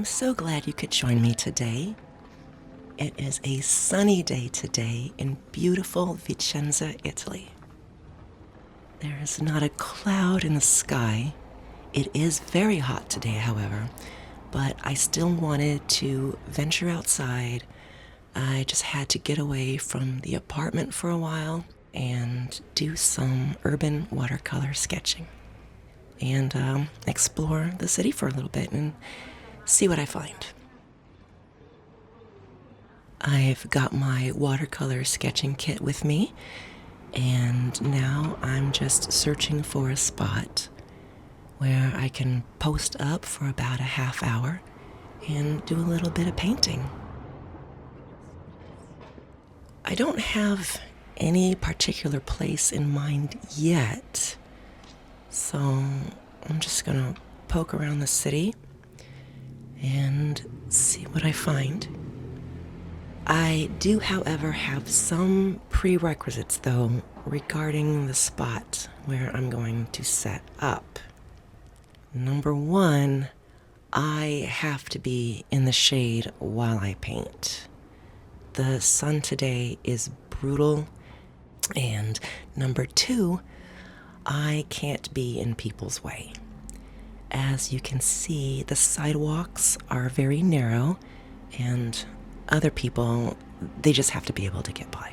I'm so glad you could join me today. It is a sunny day today in beautiful Vicenza, Italy. There is not a cloud in the sky. It is very hot today, however, but I still wanted to venture outside. I just had to get away from the apartment for a while and do some urban watercolor sketching and explore the city for a little bit and see what I find. I've got my watercolor sketching kit with me, and now I'm just searching for a spot where I can post up for about a half hour and do a little bit of painting. I don't have any particular place in mind yet, so I'm just gonna poke around the city and see what I find. I do, however, have some prerequisites, though, regarding the spot where I'm going to set up. Number one, I have to be in the shade while I paint. The sun today is brutal. And number two, I can't be in people's way. As you can see, the sidewalks are very narrow, and other people, they just have to be able to get by.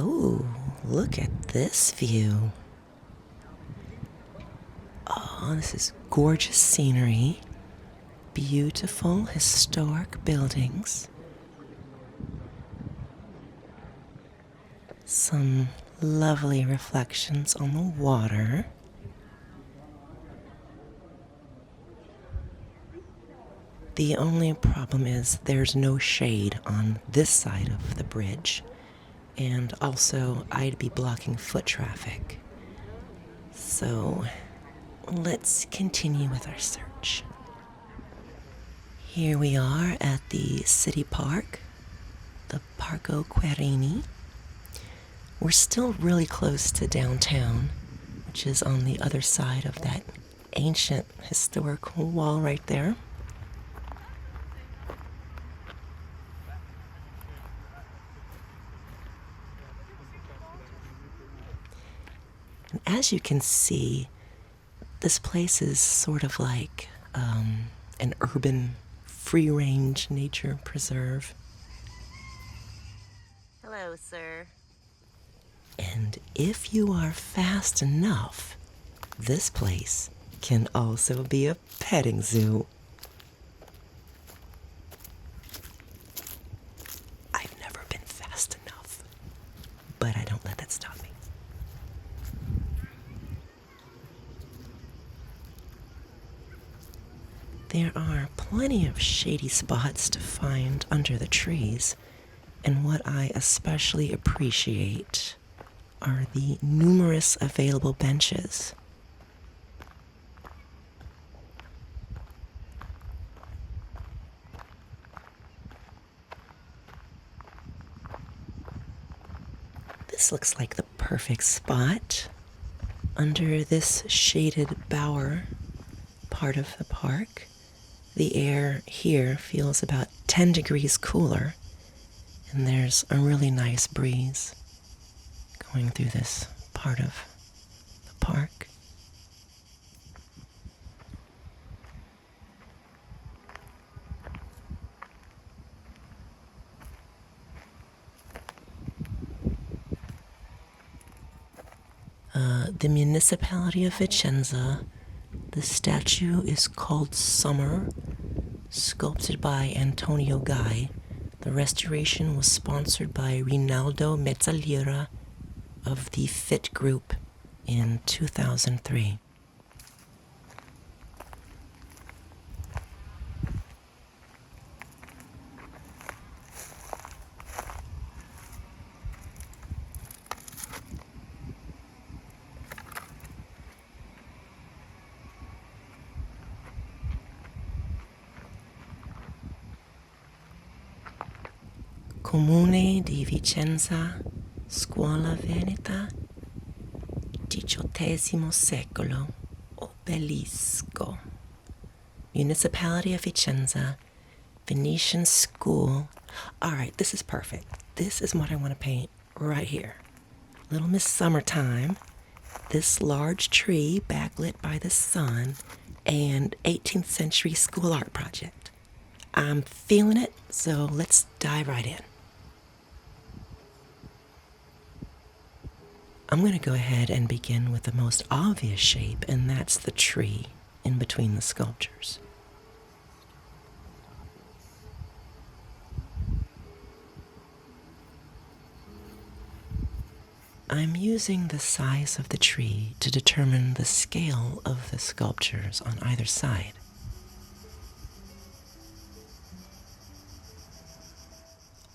Oh, look at this view. Oh, this is gorgeous scenery, beautiful historic buildings, some lovely reflections on the water. The only problem is there's no shade on this side of the bridge, and also I'd be blocking foot traffic. So let's continue with our search. Here we are at the city park, the Parco Querini. We're still really close to downtown, which is on the other side of that ancient historical wall right there. And as you can see, this place is sort of like an urban free-range nature preserve. Hello, sir. And if you are fast enough, this place can also be a petting zoo. I've never been fast enough, but I don't let that stop me. There are plenty of shady spots to find under the trees, and what I especially appreciate are the numerous available benches. This looks like the perfect spot under this shaded bower part of the park. The air here feels about 10 degrees cooler, and there's a really nice breeze going through this part of the park. The municipality of Vicenza, the statue is called Summer, sculpted by Antonio Gai. The restoration was sponsored by Rinaldo Mezzalira of the Fit Group in 2003. Comune di Vicenza, Scuola Veneta, XVIII secolo, Obelisco. Municipality of Vicenza, Venetian School. All right, this is perfect. This is what I want to paint right here. Little Miss Summertime, this large tree backlit by the sun, and 18th century school art project. I'm feeling it, so let's dive right in. I'm going to go ahead and begin with the most obvious shape, and that's the tree in between the sculptures. I'm using the size of the tree to determine the scale of the sculptures on either side.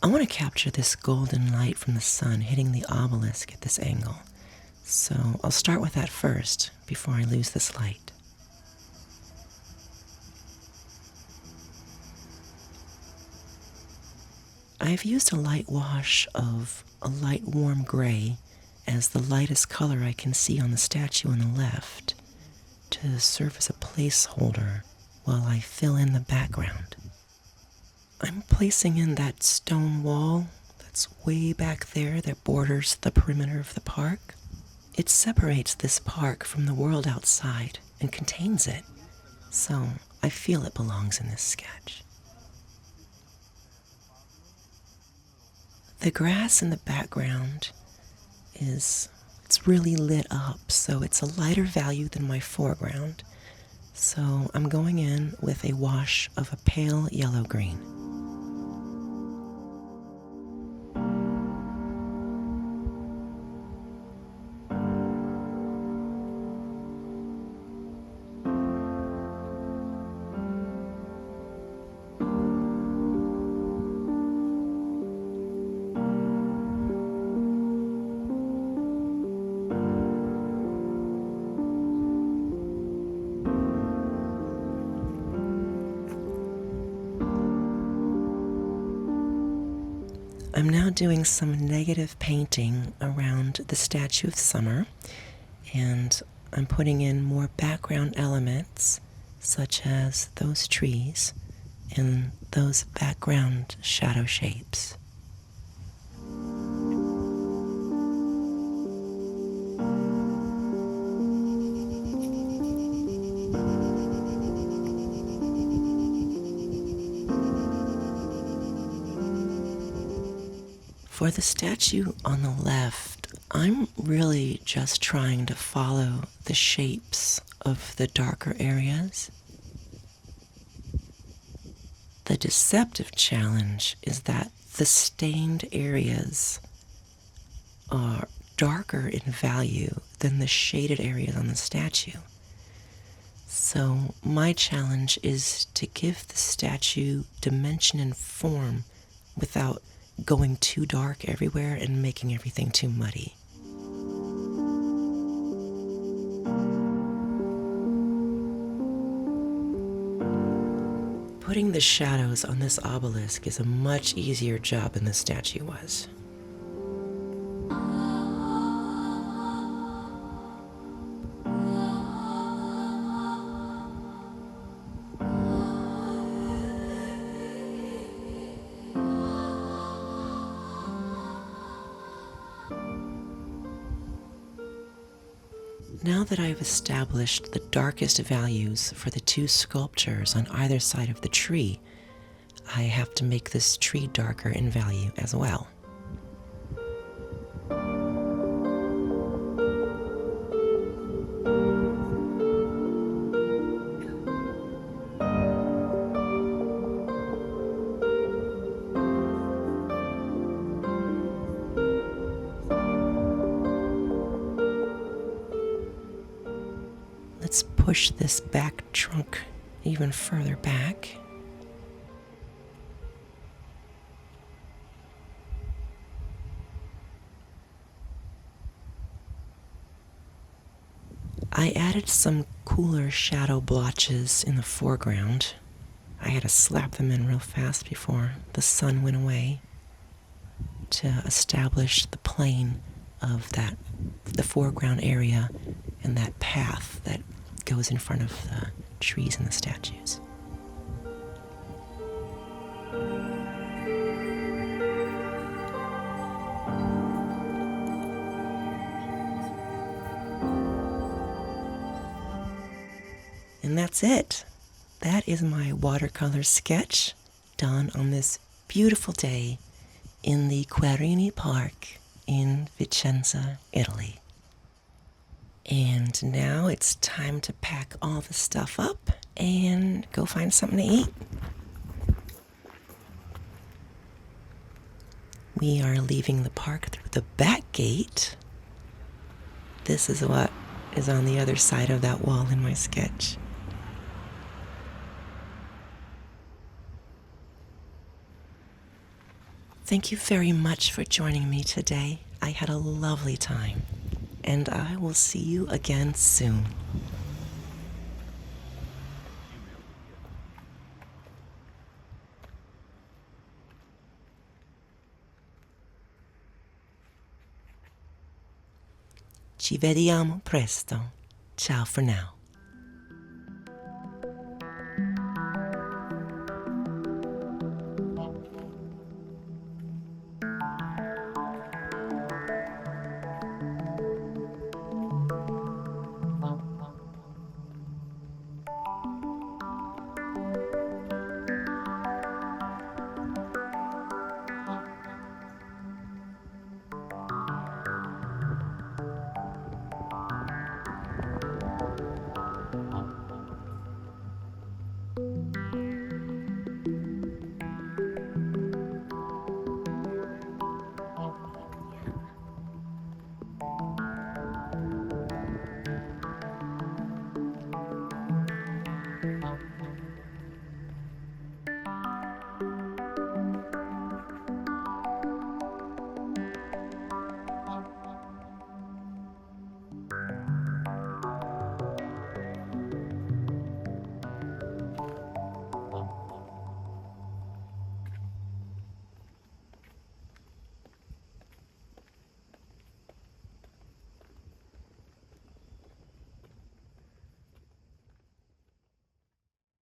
I want to capture this golden light from the sun hitting the obelisk at this angle, so I'll start with that first before I lose this light. I've used a light wash of a light warm gray as the lightest color I can see on the statue on the left to serve as a placeholder while I fill in the background. I'm placing in that stone wall that's way back there that borders the perimeter of the park. It separates this park from the world outside and contains it, so I feel it belongs in this sketch. The grass in the background it's really lit up, so it's a lighter value than my foreground. So I'm going in with a wash of a pale yellow-green. I'm now doing some negative painting around the Statue of Summer, and I'm putting in more background elements such as those trees and those background shadow shapes. For the statue on the left, I'm really just trying to follow the shapes of the darker areas. The deceptive challenge is that the stained areas are darker in value than the shaded areas on the statue. So my challenge is to give the statue dimension and form without going too dark everywhere and making everything too muddy. Putting the shadows on this obelisk is a much easier job than the statue was. Now that I've established the darkest values for the two sculptures on either side of the tree, I have to make this tree darker in value as well. Let's push this back trunk even further back. I added some cooler shadow blotches in the foreground. I had to slap them in real fast before the sun went away. to establish the plane of the foreground area and that path that goes in front of the trees and the statues. And that's it. That is my watercolor sketch done on this beautiful day in the Querini Park in Vicenza, Italy. And now it's time to pack all the stuff up and go find something to eat. We are leaving the park through the back gate. This is what is on the other side of that wall in my sketch. Thank you very much for joining me today. I had a lovely time, and I will see you again soon. Ci vediamo presto. Ciao for now.